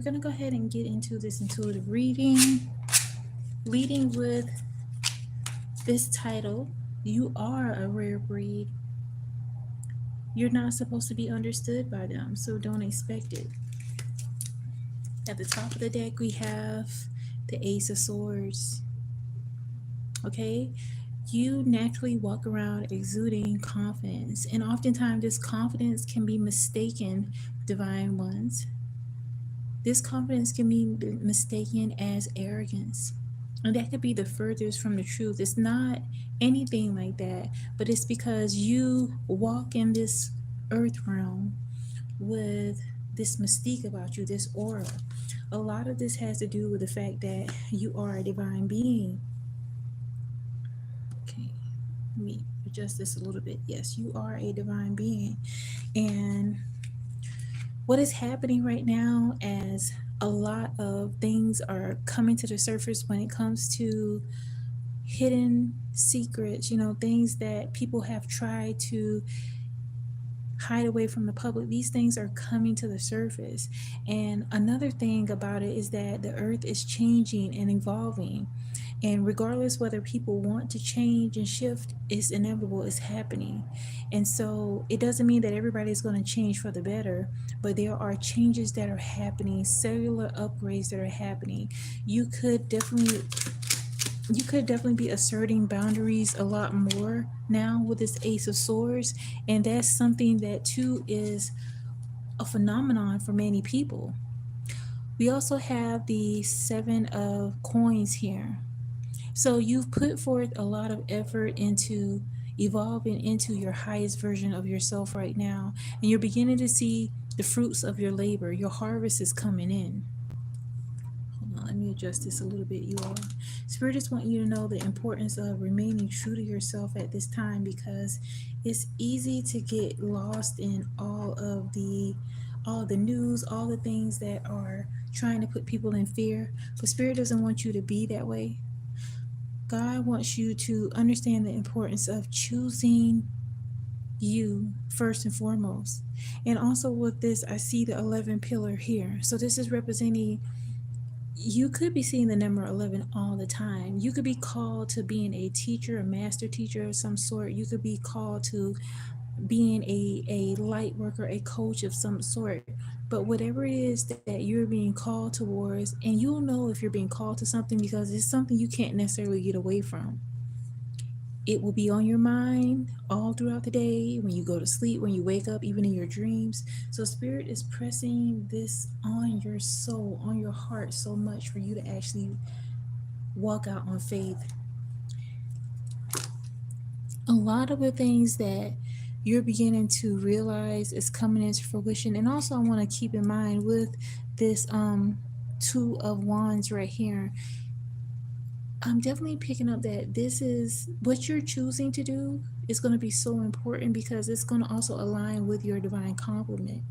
We're going to go ahead and get into this intuitive reading, leading with this title: You Are a Rare Breed. You're not supposed to be understood by them, so don't expect it. At the top of the deck, we have the Ace of Swords. Okay? You naturally walk around exuding confidence, and oftentimes this confidence can be mistaken for divine ones. This confidence can be mistaken as arrogance. And that could be the furthest from the truth. It's not anything like that, but it's because you walk in this earth realm with this mystique about you, this aura. A lot of this has to do with the fact that you are a divine being. Okay, let me adjust this a little bit. Yes, you are a divine being. And what is happening right now, as a lot of things are coming to the surface when it comes to hidden secrets, things that people have tried to hide away from the public, these things are coming to the surface. And another thing about it is that the earth is changing and evolving, and regardless whether people want to change and shift, it's inevitable, it's happening. And so it doesn't mean that everybody's going to change for the better, but there are changes that are happening, cellular upgrades that are happening. You could definitely be asserting boundaries a lot more now with this Ace of Swords, and that's something that too is a phenomenon for many people. We also have the Seven of Coins here. So you've put forth a lot of effort into evolving into your highest version of yourself right now, and you're beginning to see the fruits of your labor. Your harvest is coming in. Hold on, let me adjust this a little bit, you all. Spirit just want you to know the importance of remaining true to yourself at this time, because it's easy to get lost in all the news, all the things that are trying to put people in fear. But Spirit doesn't want you to be that way. God wants you to understand the importance of choosing you first and foremost. And also with this, I see the 11 pillar here. So this is representing, you could be seeing the number 11 all the time. You could be called to being a teacher, a master teacher of some sort. You could be called to being a light worker, a coach of some sort. But whatever it is that you're being called towards, and you'll know if you're being called to something because it's something you can't necessarily get away from. It will be on your mind all throughout the day, when you go to sleep, when you wake up, even in your dreams. So Spirit is pressing this on your soul, on your heart so much for you to actually walk out on faith. A lot of the things that you're beginning to realize is coming into fruition. And also I want to keep in mind with this Two of Wands right here, I'm definitely picking up that this is what you're choosing to do is going to be so important, because it's going to also align with your divine complement.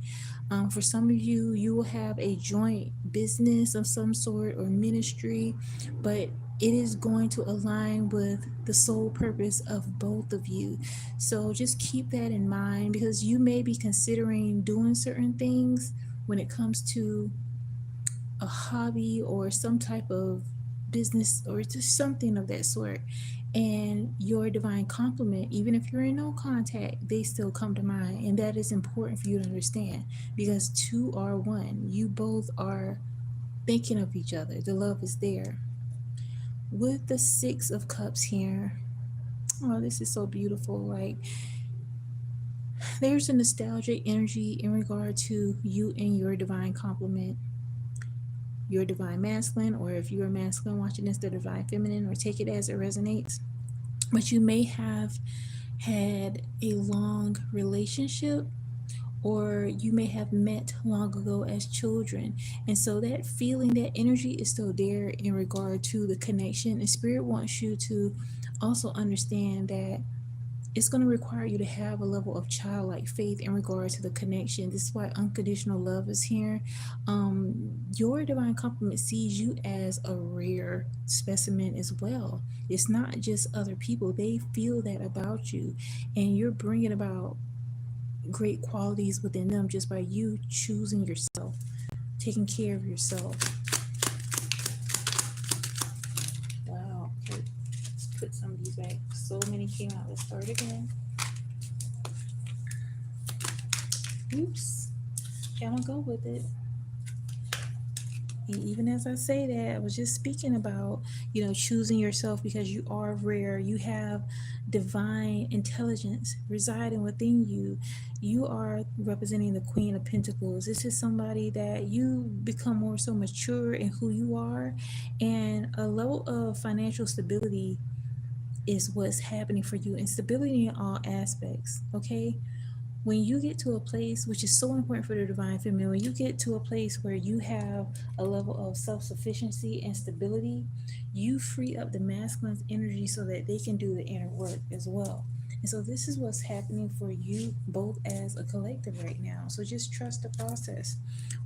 For some of you, you will have a joint business of some sort or ministry, but it is going to align with the sole purpose of both of you. So just keep that in mind, because you may be considering doing certain things when it comes to a hobby or some type of business or just something of that sort. And your divine complement, even if you're in no contact, they still come to mind. And that is important for you to understand, because two are one. You both are thinking of each other. The love is there. With the Six of Cups here, oh, this is so beautiful. Like, there's a nostalgic energy in regard to you and your divine complement, your divine masculine, or if you're a masculine watching this, the divine feminine, or take it as it resonates. But you may have had a long relationship, or you may have met long ago as children. And so that feeling, that energy is still there in regard to the connection. And Spirit wants you to also understand that it's going to require you to have a level of childlike faith in regard to the connection. This is why unconditional love is here. Your divine complement sees you as a rare specimen as well. It's not just other people, they feel that about you, and you're bringing about great qualities within them just by you choosing yourself. taking care of yourself. Wow. Okay. Let's put some of these back. So many came out. Let's start again. Oops. Gotta go with it. And even as I say that, I was just speaking about, choosing yourself because you are rare. You have divine intelligence residing within you. You are representing the Queen of Pentacles. This is somebody that you become more so mature in who you are, and a level of financial stability is what's happening for you, and stability in all aspects. Okay, when you get to a place, which is so important for the divine feminine, when you get to a place where you have a level of self-sufficiency and stability, you free up the masculine's energy so that they can do the inner work as well. And so this is what's happening for you both as a collective right now. So just trust the process.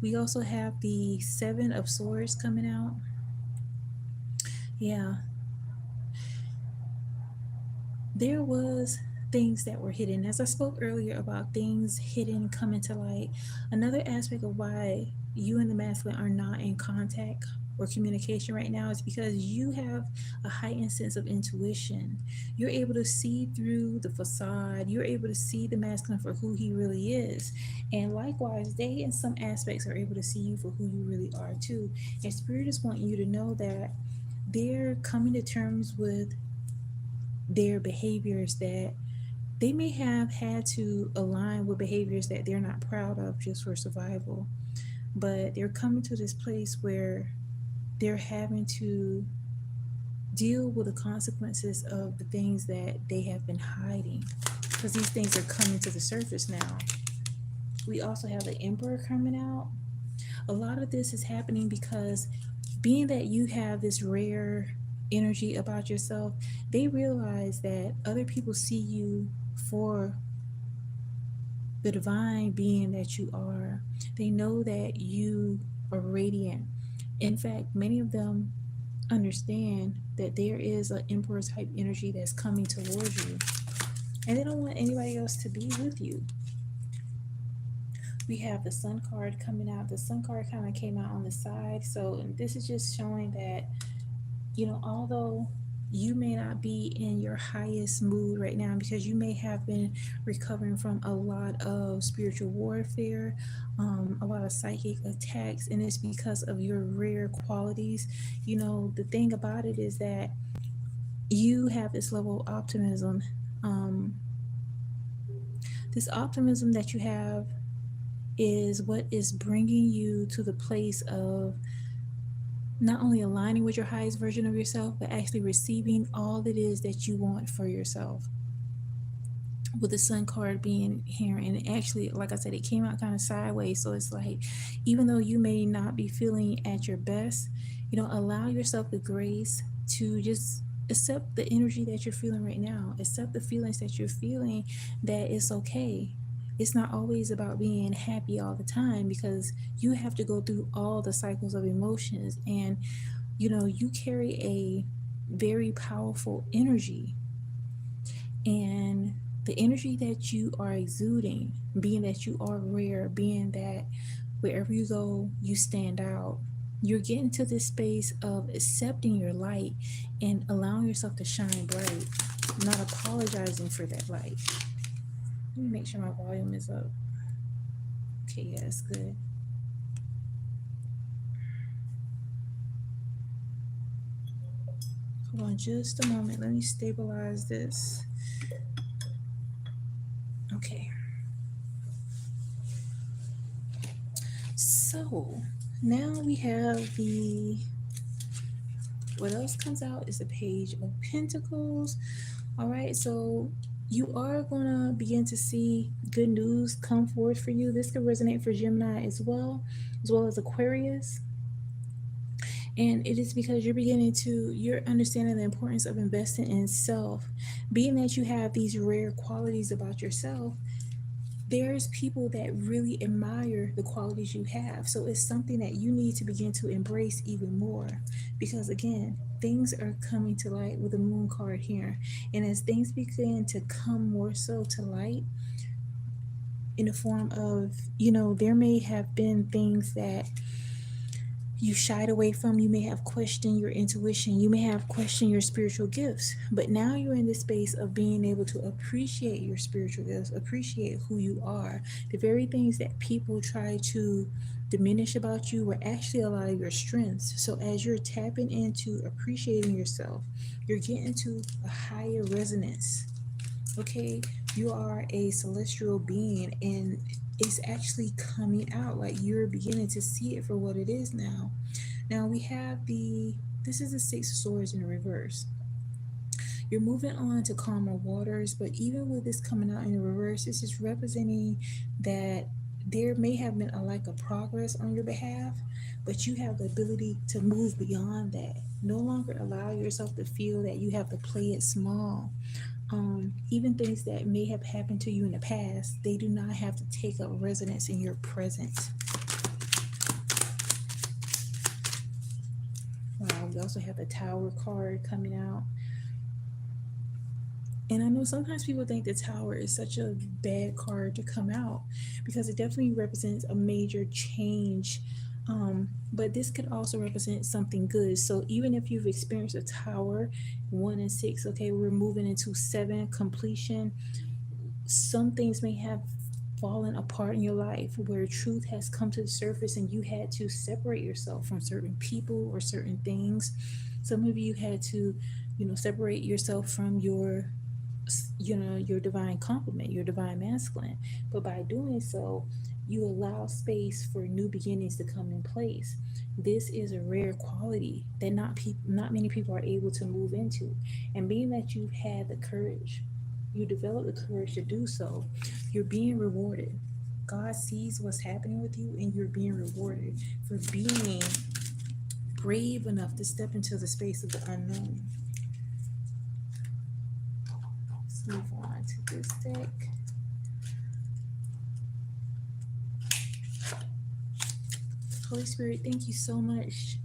We also have the Seven of Swords coming out. Yeah, there was things that were hidden. As I spoke earlier about things hidden coming to light, another aspect of why you and the masculine are not in contact or communication right now is because you have a heightened sense of intuition. You're able to see through the facade. You're able to see the masculine for who he really is. And likewise, they in some aspects are able to see you for who you really are too. And spirit is wanting you to know that they're coming to terms with their behaviors, that they may have had to align with behaviors that they're not proud of just for survival, but they're coming to this place where they're having to deal with the consequences of the things that they have been hiding, because these things are coming to the surface now. We also have the Emperor coming out. A lot of this is happening because, being that you have this rare energy about yourself, they realize that other people see you for the divine being that you are. They know that you are radiant. In fact, many of them understand that there is an emperor type energy that's coming towards you, and they don't want anybody else to be with you. We have the Sun card coming out. The Sun card kind of came out on the side. So this is just showing that, although you may not be in your highest mood right now because you may have been recovering from a lot of spiritual warfare, a lot of psychic attacks, and it's because of your rare qualities. The thing about it is that you have this level of optimism. Um, this optimism that you have is what is bringing you to the place of not only aligning with your highest version of yourself, but actually receiving all it is that you want for yourself. With the Sun card being here, and actually, like I said, it came out kind of sideways. So it's like, even though you may not be feeling at your best, allow yourself the grace to just accept the energy that you're feeling right now, accept the feelings that you're feeling, that it's okay. It's not always about being happy all the time, because you have to go through all the cycles of emotions, and you carry a very powerful energy, and the energy that you are exuding, being that you are rare, being that wherever you go you stand out, you're getting to this space of accepting your light and allowing yourself to shine bright, not apologizing for that light. Let me make sure my volume is up. Okay, yeah, it's good. Hold on just a moment. Let me stabilize this. Okay. So now we have what else comes out is the Page of Pentacles. All right, so you are going to begin to see good news come forth for you. This could resonate for Gemini as well as Aquarius. And it is because you're understanding the importance of investing in self. Being that you have these rare qualities about yourself, there's people that really admire the qualities you have. So it's something that you need to begin to embrace even more, because again, things are coming to light with the Moon card here. And as things begin to come more so to light in the form of, there may have been things that you shied away from. You may have questioned your intuition. You may have questioned your spiritual gifts. But now you're in the space of being able to appreciate your spiritual gifts, appreciate who you are. The very things that people try to diminish about you were actually a lot of your strengths. So as you're tapping into appreciating yourself, you're getting to a higher resonance. Okay, you are a celestial being, and it's actually coming out, like you're beginning to see it for what it is now. Now we have the this is the Six of Swords in the reverse. You're moving on to calmer waters, but even with this coming out in the reverse, this is representing that there may have been a lack of progress on your behalf, but you have the ability to move beyond that. No longer allow yourself to feel that you have to play it small. Even things that may have happened to you in the past, they do not have to take up residence in your present. Wow, we also have the Tower card coming out. And I know sometimes people think the Tower is such a bad card to come out because it definitely represents a major change. But this could also represent something good. So even if you've experienced a Tower 1 and 6, okay, we're moving into 7 completion. Some things may have fallen apart in your life where truth has come to the surface and you had to separate yourself from certain people or certain things. Some of you had to, separate yourself from your divine complement, your divine masculine. But by doing so, you allow space for new beginnings to come in place. This is a rare quality that not many people are able to move into. And being that you've had the courage, you develop the courage to do so, you're being rewarded. God sees what's happening with you, and you're being rewarded for being brave enough to step into the space of the unknown. Let's move on to this deck. Holy Spirit, thank you so much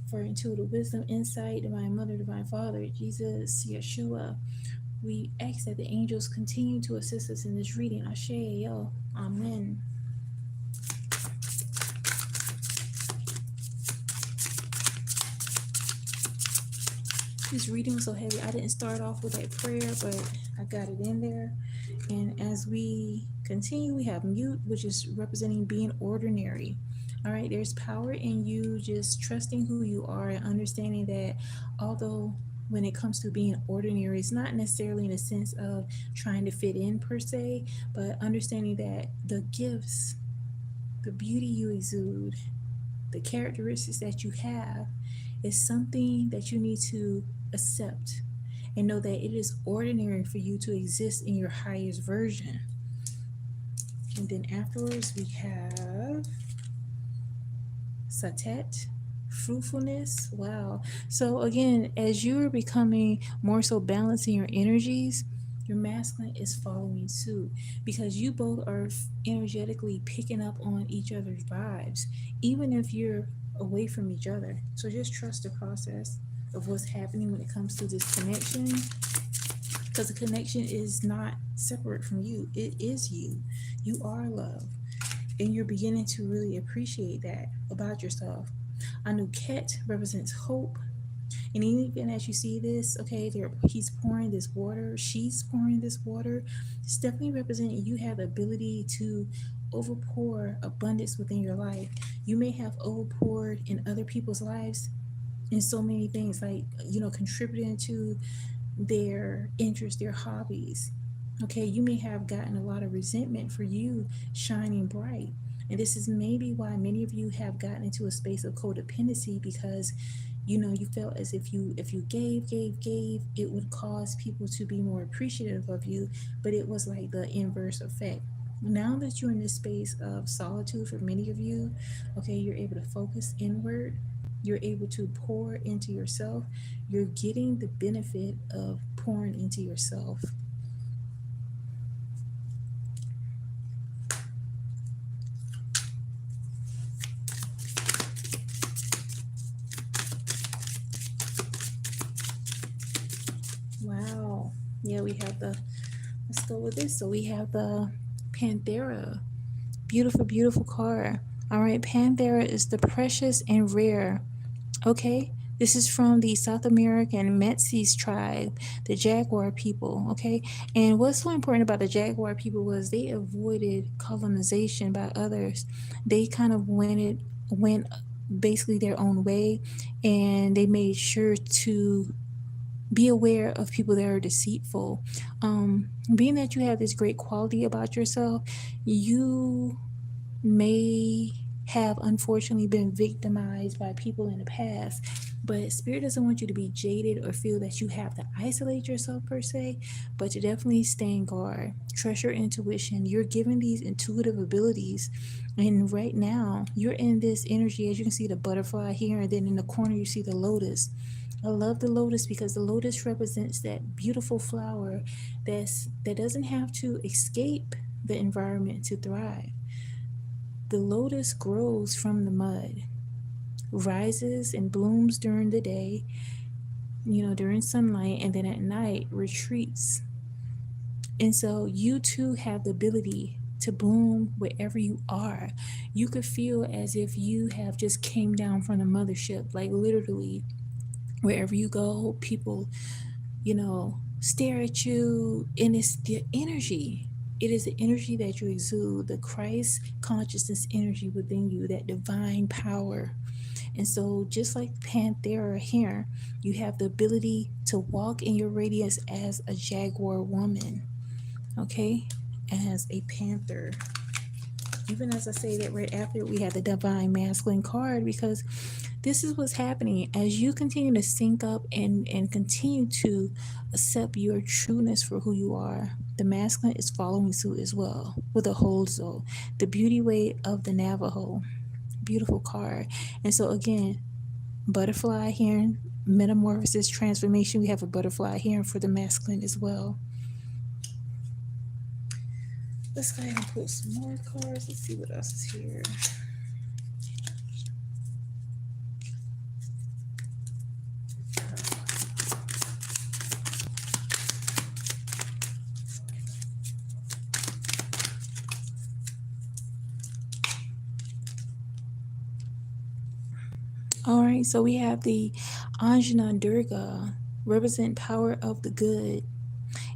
for intuitive wisdom, insight, divine mother, divine father, Jesus, Yeshua. We ask that the angels continue to assist us in this reading. Ashe, yo, amen. This reading was so heavy. I didn't start off with that prayer, but I got it in there. And as we continue, we have mute, which is representing being ordinary. All right, there's power in you just trusting who you are and understanding that although when it comes to being ordinary, it's not necessarily in a sense of trying to fit in per se, but understanding that the gifts, the beauty you exude, the characteristics that you have is something that you need to accept and know that it is ordinary for you to exist in your highest version. And then afterwards we have Satet, fruitfulness. Wow. So again, as you're becoming more so balancing your energies, your masculine is following suit because you both are energetically picking up on each other's vibes, even if you're away from each other. So just trust the process of what's happening when it comes to this connection, because the connection is not separate from you. It is you. You are love. And you're beginning to really appreciate that about yourself. Anuket represents hope. And even as you see this, okay, he's pouring this water, she's pouring this water. It's definitely representing you have the ability to overpour abundance within your life. You may have overpoured in other people's lives in so many things, like, contributing to their interests, their hobbies. Okay, you may have gotten a lot of resentment for you shining bright. And this is maybe why many of you have gotten into a space of codependency, because you felt as if you gave, it would cause people to be more appreciative of you, but it was like the inverse effect. Now that you're in this space of solitude, for many of you, okay, you're able to focus inward, you're able to pour into yourself, you're getting the benefit of pouring into yourself. Wow. Yeah, let's go with this. So we have the Panthera. Beautiful, beautiful card. All right, Panthera is the precious and rare. Okay, this is from the South American Metis tribe, the Jaguar people. Okay, and what's so important about the Jaguar people was they avoided colonization by others. They kind of went basically their own way, and they made sure to be aware of people that are deceitful. Being that you have this great quality about yourself, you may have unfortunately been victimized by people in the past, but spirit doesn't want you to be jaded or feel that you have to isolate yourself per se, but to definitely stand guard, trust your intuition. You're given these intuitive abilities, and right now you're in this energy. As you can see the butterfly here, and then in the corner you see the lotus. I love the lotus because the lotus represents that beautiful flower that doesn't have to escape the environment to thrive. The lotus grows from the mud, rises and blooms during the day, during sunlight, and then at night retreats. And so you too have the ability to bloom wherever you are. You could feel as if you have just came down from the mothership, like literally wherever you go, people, stare at you, and it's the energy. It is the energy that you exude, the Christ consciousness energy within you, that divine power. And so, just like Panthera here, you have the ability to walk in your radiance as a jaguar woman, okay? As a panther. Even as I say that right after we had the divine masculine card, because this is what's happening as you continue to sync up and continue to accept your trueness for who you are. The masculine is following suit as well with a hold soul, the beauty way of the Navajo. Beautiful card. And so again, butterfly here, metamorphosis, transformation. We have a butterfly here for the masculine as well. Let's go ahead and pull some more cards. Let's see what else is here. All right, so we have the Anjana Durga, represent power of the good.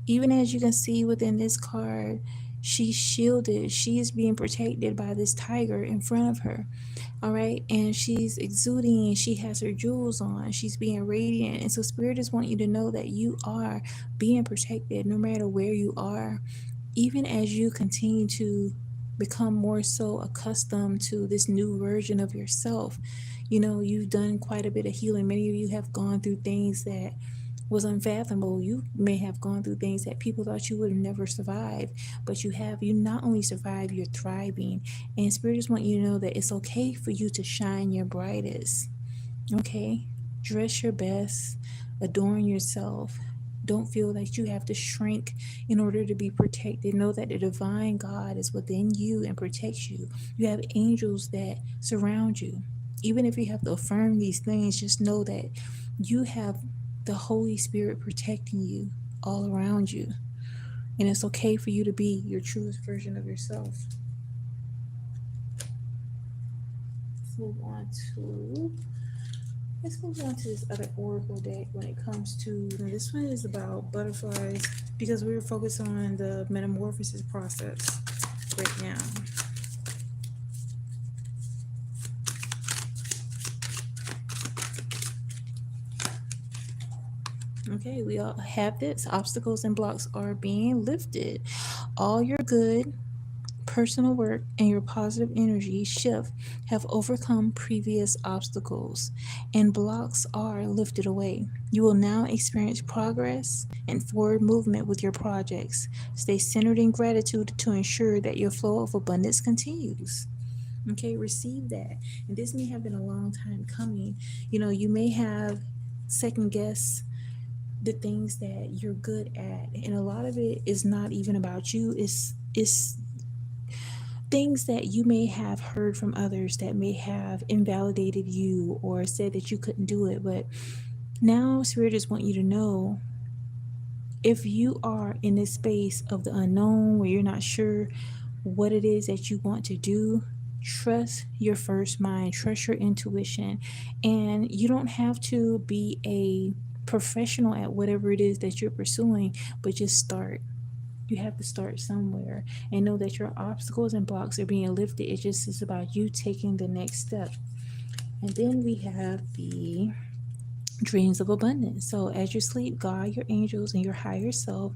Even as you can see within this card, she's shielded. She is being protected by this tiger in front of her. All right, and she's exuding. She has her jewels on. She's being radiant, and so spirit just want you to know that you are being protected no matter where you are. Even as you continue to become more so accustomed to this new version of yourself, you've done quite a bit of healing. Many of you have gone through things that was unfathomable. You may have gone through things that people thought you would have never survived, but you have. You not only survive, you're thriving. And spirit just want you to know that it's okay for you to shine your brightest. Okay, dress your best, adorn yourself. Don't feel that you have to shrink in order to be protected. Know that the divine God is within you and protects you. You have angels that surround you. Even if you have to affirm these things, just know that you have the Holy Spirit protecting you all around you. And it's okay for you to be your truest version of yourself. Let's move on to Let's move on to this other oracle deck when it comes to, this one is about butterflies because we're focused on the metamorphosis process right now. Okay, we all have this. Obstacles and blocks are being lifted. All your good personal work and your positive energy shift have overcome previous obstacles, and blocks are lifted away. You will now experience progress and forward movement with your projects. Stay centered in gratitude to ensure that your flow of abundance continues. Okay, receive that. And this may have been a long time coming. You may have second guess the things that you're good at, and a lot of it is not even about you. It's things that you may have heard from others that may have invalidated you or said that you couldn't do it. But now spirit just want you to know, if you are in this space of the unknown where you're not sure what it is that you want to do, Trust your first mind, trust your intuition. And you don't have to be a professional at whatever it is that you're pursuing, but just start. You have to start somewhere and know that your obstacles and blocks are being lifted. It just is about you taking the next step. And then we have the dreams of abundance. So as you sleep, God, your angels, and your higher self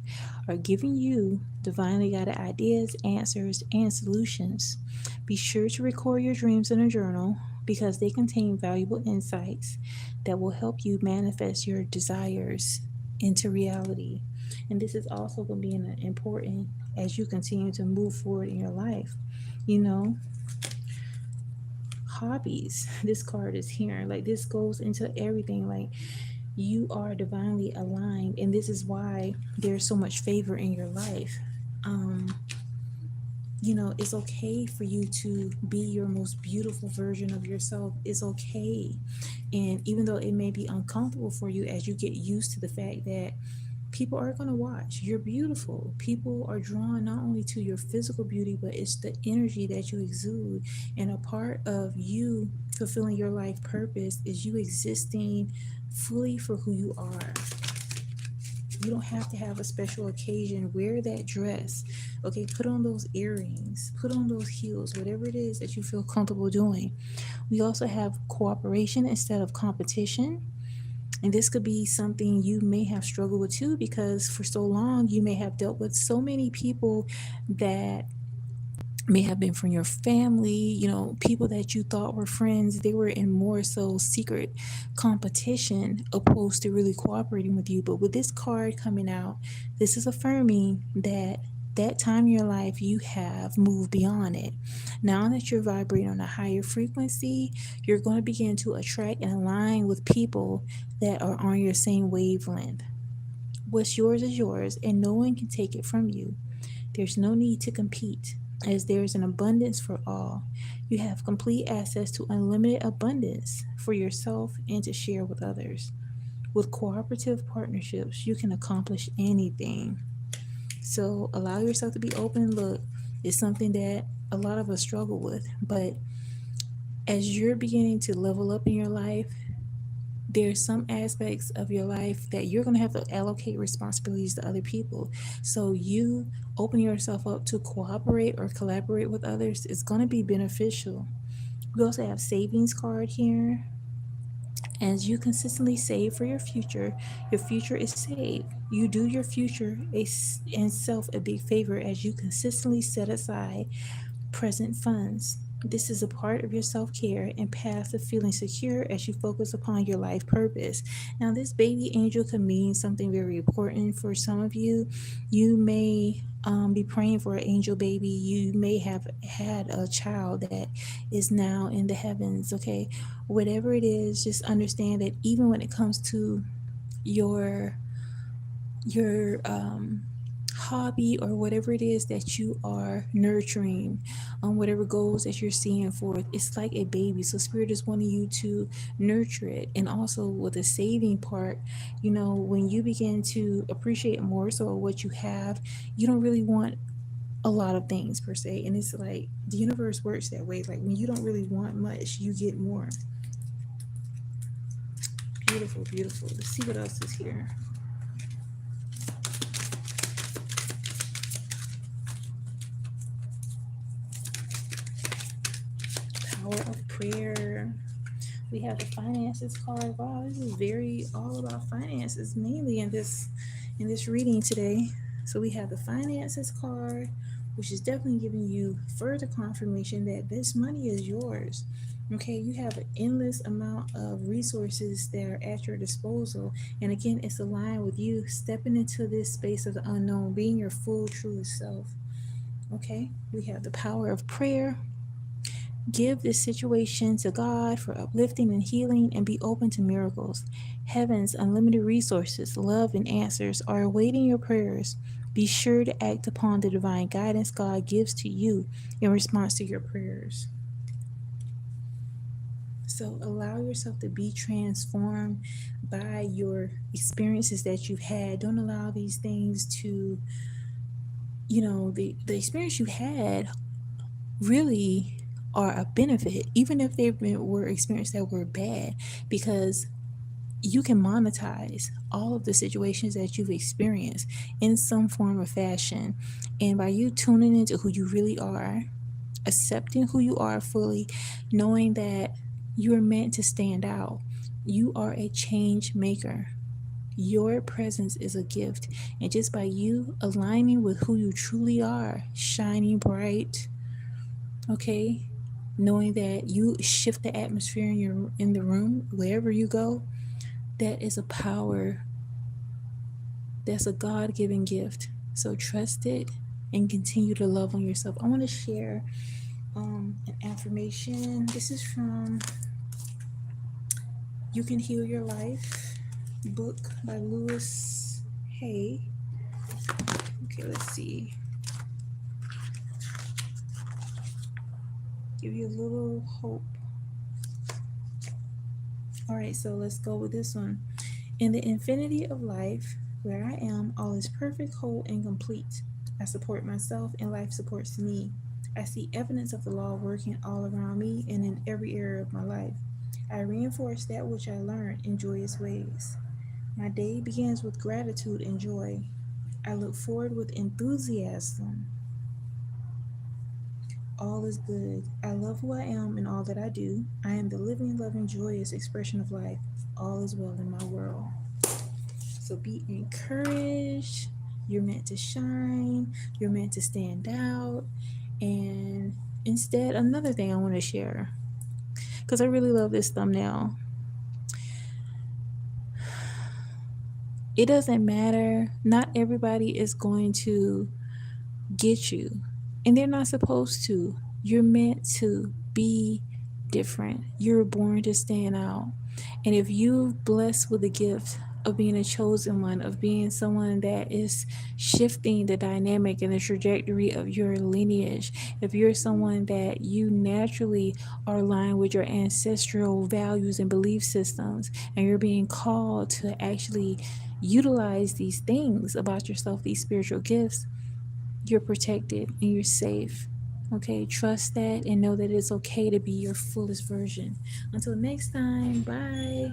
are giving you divinely guided ideas, answers, and solutions. Be sure to record your dreams in a journal because they contain valuable insights that will help you manifest your desires into reality. And this is also going to be important as you continue to move forward in your life. You know, hobbies. This card is here. Like, this goes into everything. Like, you are divinely aligned, and this is why there's so much favor in your life. um it's okay for you to be your most beautiful version of yourself. It's okay. And even though it may be uncomfortable for you as you get used to the fact that people are going to watch, you're beautiful, people are drawn not only to your physical beauty, but it's the energy that you exude. And a part of you fulfilling your life purpose is you existing fully for who you are. You don't have to have a special occasion. Wear that dress. Okay, put on those earrings, put on those heels, whatever it is that you feel comfortable doing. We also have cooperation instead of competition. And this could be something you may have struggled with too, because for so long you may have dealt with so many people that may have been from your family, people that you thought were friends. They were in more so secret competition opposed to really cooperating with you. But with this card coming out, this is affirming that that time in your life you have moved beyond it. Now that you're vibrating on a higher frequency, you're going to begin to attract and align with people that are on your same wavelength. What's yours is yours, and no one can take it from you. There's no need to compete, as there is an abundance for all. You have complete access to unlimited abundance for yourself and to share with others. With cooperative partnerships, you can accomplish anything. So allow yourself to be open. Look, it's something that a lot of us struggle with, but as you're beginning to level up in your life, there's some aspects of your life that you're going to have to allocate responsibilities to other people. So you open yourself up to cooperate or collaborate with others. It's going to be beneficial. We also have savings card here. As you consistently save for your future is saved. You do your future and self a big favor as you consistently set aside present funds. This is a part of your self care and path to feeling secure as you focus upon your life purpose. Now, this baby angel can mean something very important for some of you. You may be praying for an angel baby. You may have had a child that is now in the heavens, okay? Whatever it is, just understand that even when it comes to your your hobby or whatever it is that you are nurturing, whatever goals that you're seeing forth, it's like a baby. So spirit is wanting you to nurture it. And also with the saving part, when you begin to appreciate more so what you have, you don't really want a lot of things per se. And it's like the universe works that way. Like when you don't really want much, you get more. Beautiful, beautiful. Let's see what else is here. Power of prayer. We have the finances card. Wow, this is very all about finances mainly in this reading today. So we have the finances card, which is definitely giving you further confirmation that this money is yours. Okay, you have an endless amount of resources that are at your disposal. And again, it's aligned with you stepping into this space of the unknown, being your full, truest self. Okay, we have the power of prayer. Give this situation to God for uplifting and healing and be open to miracles. Heaven's unlimited resources, love, and answers are awaiting your prayers. Be sure to act upon the divine guidance God gives to you in response to your prayers. So allow yourself to be transformed by your experiences that you've had. Don't allow these things to, the experience you had really are a benefit, even if were experiences that were bad, because you can monetize all of the situations that you've experienced in some form or fashion. And by you tuning into who you really are, accepting who you are fully, knowing that you are meant to stand out, you are a change maker. Your presence is a gift. And just by you aligning with who you truly are, shining bright, okay, knowing that you shift the atmosphere in the room wherever you go, that is a power, that's a God-given gift. So trust it and continue to love on yourself. I want to share an affirmation. This is from You Can Heal Your Life book by Lewis Hay. Okay, let's see. Give you a little hope. All right, so let's go with this one. In the infinity of life, where I am, all is perfect, whole, and complete. I support myself, and life supports me. I see evidence of the law working all around me and in every area of my life. I reinforce that which I learned in joyous ways. My day begins with gratitude and joy. I look forward with enthusiasm. All is good. I love who I am and all that I do. I am the living, loving, joyous expression of life. All is well in my world. So be encouraged. You're meant to shine. You're meant to stand out. And instead, another thing I want to share, because I really love this thumbnail. It doesn't matter. Not everybody is going to get you, and they're not supposed to. You're meant to be different. You're born to stand out. And if you're blessed with the gift of being a chosen one, of being someone that is shifting the dynamic and the trajectory of your lineage, if you're someone that you naturally are aligned with your ancestral values and belief systems, and you're being called to actually utilize these things about yourself, these spiritual gifts, you're protected and you're safe. Okay, trust that and know that it's okay to be your fullest version. Until next time, bye.